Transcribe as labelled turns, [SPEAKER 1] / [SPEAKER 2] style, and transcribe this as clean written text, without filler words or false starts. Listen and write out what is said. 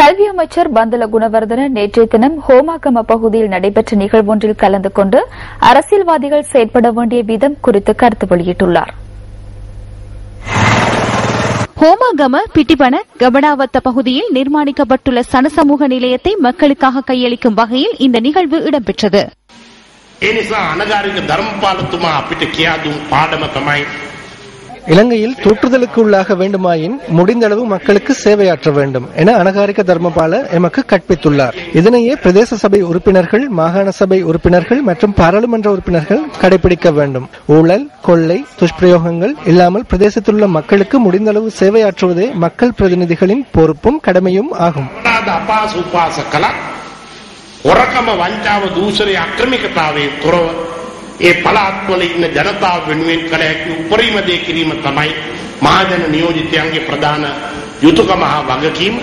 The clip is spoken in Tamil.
[SPEAKER 1] கல்வி அமைச்சர் பந்துல குணவர்தன நேற்றைய தினம் ஹோமாகம பகுதியில் நடைபெற்ற நிகழ்வொன்றில் கலந்து கொண்டு அரசியல்வாதிகள் செயற்பட வேண்டிய விதம் குறித்து கருத்து வெளியிட்டுள்ளார்.
[SPEAKER 2] ஹோமாகம பிட்டிபன கபடாவத்த பகுதியில் நிர்மாணிக்கப்பட்டுள்ள சனசமூக நிலையத்தை மக்களுக்காக கையளிக்கும் வகையில் இந்த நிகழ்வு இடம்பெற்றது.
[SPEAKER 3] இலங்கையில் தூற்றுதலுக்கு உள்ளாக வேண்டுமாயின் முடிந்தளவு மக்களுக்கு சேவையாற்ற வேண்டும் என அனகாரிக தர்மபால எமக்கு கற்பித்துள்ளார். இதனையே பிரதேச சபை உறுப்பினர்கள், மாகாண சபை உறுப்பினர்கள் மற்றும் பாராளுமன்ற உறுப்பினர்கள் கடைபிடிக்க வேண்டும். ஊழல், கொள்ளை, துஷ்பிரயோகங்கள் இல்லாமல் பிரதேசத்திலுள்ள மக்களுக்கு முடிந்தளவு சேவையாற்றுவதே மக்கள் பிரதிநிதிகளின் பொறுப்பும் கடமையும் ஆகும்.
[SPEAKER 4] ඒ පළාත්වල ඉන්න ජනතාව වෙනුවෙන් කළ හැකි උපරිම දේ කිරීම තමයි මහජන නියෝජිතයන්ගේ ප්‍රධාන යුතුයකම හා වගකීම.